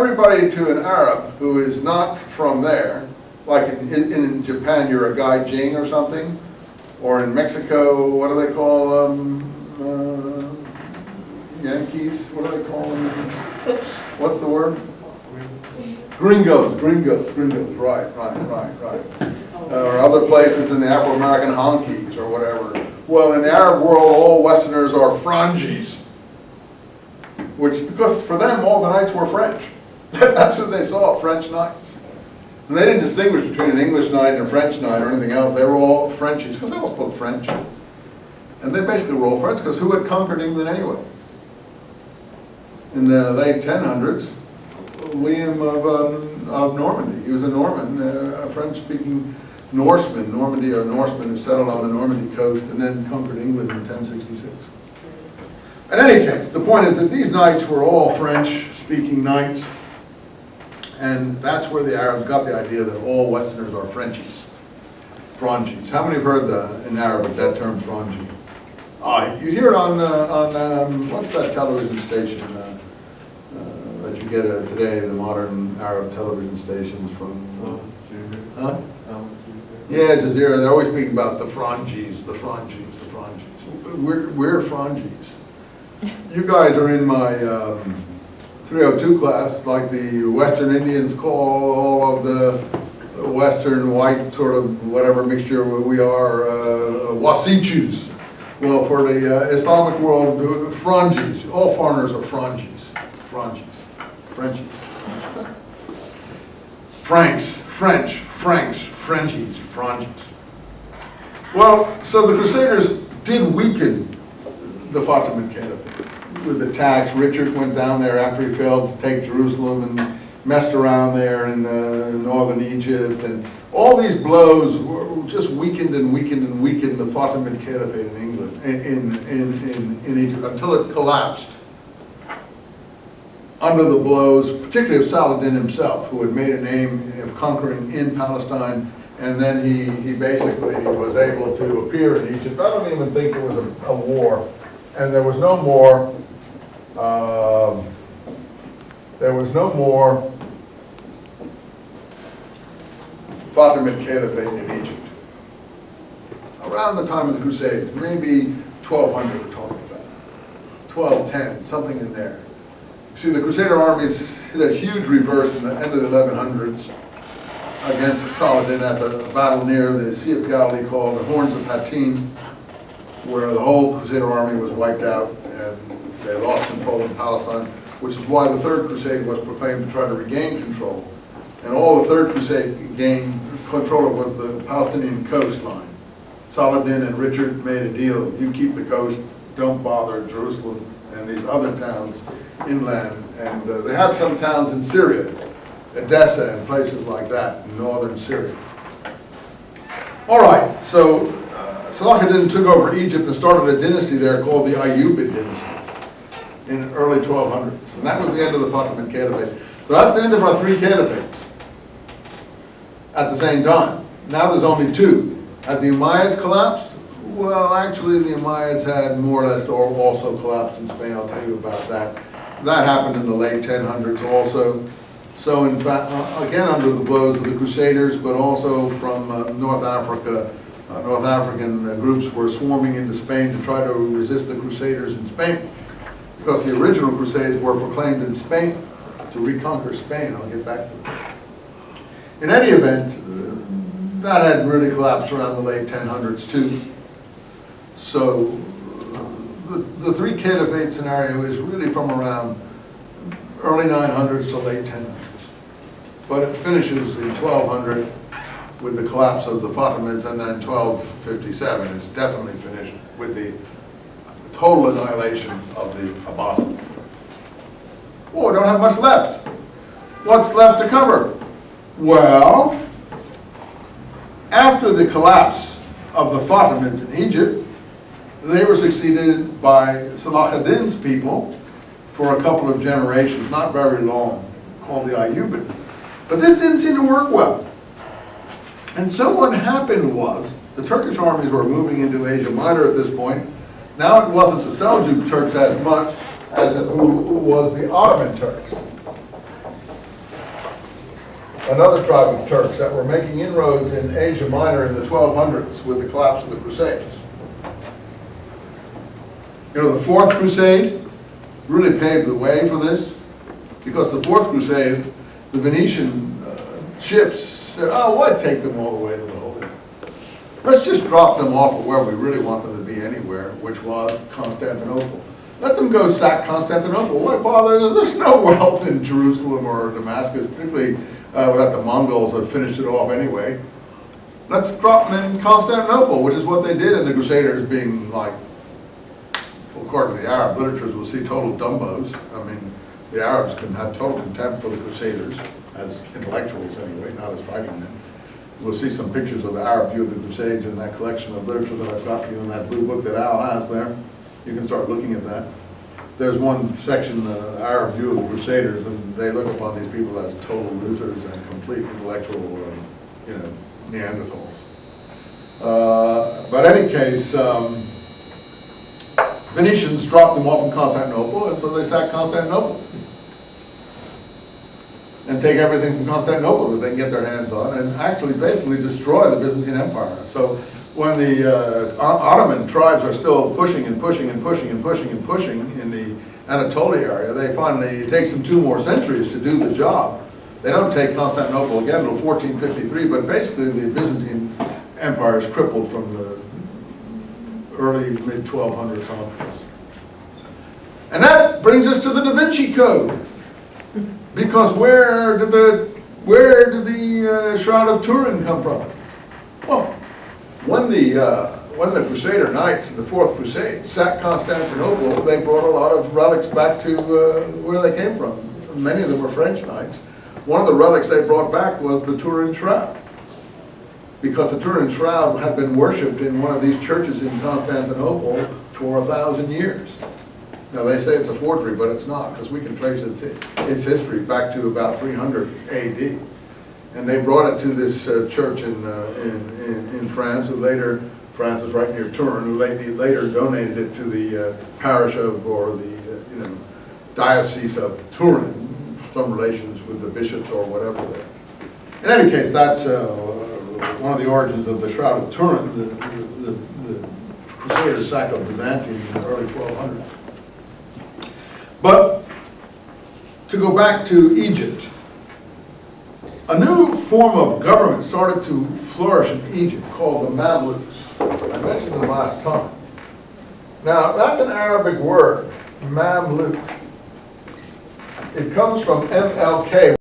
everybody to an Arab who is not from there, like in Japan you're a gaijin or something, or in Mexico, what do they call Yankees? What do they call them? What's the word? Gringos, right. Or other places in the Afro-American honkies or whatever. Well, in the Arab world, all Westerners are Frangies, which, because for them, all the knights were French. That's what they saw, French knights. And they didn't distinguish between an English knight and a French knight or anything else. They were all Frenchies, because they all spoke French. And they basically were all French, because who had conquered England anyway? In the late 1000s, William of Normandy. He was a Norman, a French-speaking Norseman, Normandy or Norseman, who settled on the Normandy coast and then conquered England in 1066. In any case, the point is that these knights were all French-speaking knights, and that's where the Arabs got the idea that all Westerners are Frenchies, Frangies. How many have heard in Arabic that term, Frangi? You hear it on what's that television station that you get today, the modern Arab television stations from? Huh? Yeah, Jazeera. They're always speaking about the Frangies, the Frangies, the Frangies. We're Frangies. You guys are in my 302 class, like the Western Indians call all of the Western white sort of whatever mixture we are, Wasichus. Well, for the Islamic world, Frangies. All foreigners are Frangies. Frenchies. Franks, French, Franks, Frenchies, Frangies. Well, so the Crusaders did weaken the Fatimid Caliphate with attacks. Richard went down there after he failed to take Jerusalem and messed around there in northern Egypt, and all these blows were just weakened and weakened and weakened the Fatimid Caliphate in England, in Egypt, until it collapsed under the blows, particularly of Saladin himself, who had made a name of conquering in Palestine, and then he basically was able to appear in Egypt. I don't even think it was a war, and there was no more Fatimid Caliphate in Egypt. Around the time of the Crusades, maybe 1200 we're talking about, 1210, something in there. See, the Crusader armies hit a huge reverse in the end of the 1100s against Saladin at the battle near the Sea of Galilee called the Horns of Hattin, where the whole Crusader army was wiped out and they lost control of Palestine, which is why the Third Crusade was proclaimed to try to regain control. And all the Third Crusade gained control of was the Palestinian coastline. Saladin and Richard made a deal: you keep the coast, don't bother Jerusalem and these other towns inland. And they had some towns in Syria, Edessa and places like that in northern Syria. All right, so Saladin took over Egypt and started a dynasty there called the Ayyubid dynasty in early 1200s. And that was the end of the Fatimid Caliphate. So that's the end of our three caliphates at the same time. Now there's only two. Had the Umayyads collapsed? Well, actually the Umayyads had more or less also collapsed in Spain. I'll tell you about that. That happened in the late 1000s also. So in fact, again under the blows of the Crusaders, but also from North Africa, North African groups were swarming into Spain to try to resist the Crusaders in Spain, because the original Crusades were proclaimed in Spain to reconquer Spain. I'll get back to that. In any event, that had really collapsed around the late 1000s too. So the three caliphate scenario is really from around early 900s to late 1000s. But it finishes in 1200 with the collapse of the Fatimids, and then 1257 is definitely finished with the total annihilation of the Abbasids. Oh, we don't have much left. What's left to cover? Well, after the collapse of the Fatimids in Egypt, they were succeeded by Salah ad-Din's people for a couple of generations, not very long, called the Ayyubids. But this didn't seem to work well. And so what happened was, the Turkish armies were moving into Asia Minor at this point. Now it wasn't the Seljuk Turks as much as it was the Ottoman Turks. another tribe of Turks that were making inroads in Asia Minor in the 1200s with the collapse of the Crusades. You know, the Fourth Crusade really paved the way for this, because the Fourth Crusade, the Venetian ships said, oh, why take them all the way to the Holy Land? Let's just drop them off at where we really want them to be anywhere, which was Constantinople. Let them go sack Constantinople. Why bother? There's no wealth in Jerusalem or Damascus, particularly that the Mongols have finished it off anyway. Let's drop them in Constantinople, which is what they did, and the Crusaders being like, according to the Arab literatures, we'll see total dumbos. I mean, the Arabs can have total contempt for the Crusaders, as intellectuals anyway, not as fighting men. We'll see some pictures of the Arab view of the Crusades in that collection of literature that I've got for you in that blue book that Al has there. You can start looking at that. There's one section, the Arab view of the Crusaders, and they look upon these people as total losers and complete intellectual, Neanderthals. But in any case, Venetians dropped them off in Constantinople, and so they sacked Constantinople. And take everything from Constantinople that they can get their hands on, and actually basically destroy the Byzantine Empire. So when the Ottoman tribes are still pushing and pushing and pushing and pushing and pushing in the Anatolia area, they finally, it takes them 2 more centuries to do the job. They don't take Constantinople again until 1453, but basically the Byzantine Empire is crippled from the early mid-1200s onwards. And that brings us to the Da Vinci Code. Because where did the Shroud of Turin come from? Well, when the Crusader Knights in the Fourth Crusade sacked Constantinople, they brought a lot of relics back to where they came from. Many of them were French knights. One of the relics they brought back was the Turin Shroud, because the Turin Shroud had been worshipped in one of these churches in Constantinople for 1,000 years. Now they say it's a forgery, but it's not, because we can trace its history back to about 300 AD. And they brought it to this church in France, who later, France is right near Turin, who later donated it to the parish of, or the diocese of Turin, some relations with the bishops or whatever there. In any case, that's one of the origins of the Shroud of Turin, the Crusader sack of Byzantium in the early 1200s. But to go back to Egypt, a new form of government started to flourish in Egypt called the Mamluks. I mentioned them last time. Now, that's an Arabic word, Mamluk. It comes from MLK.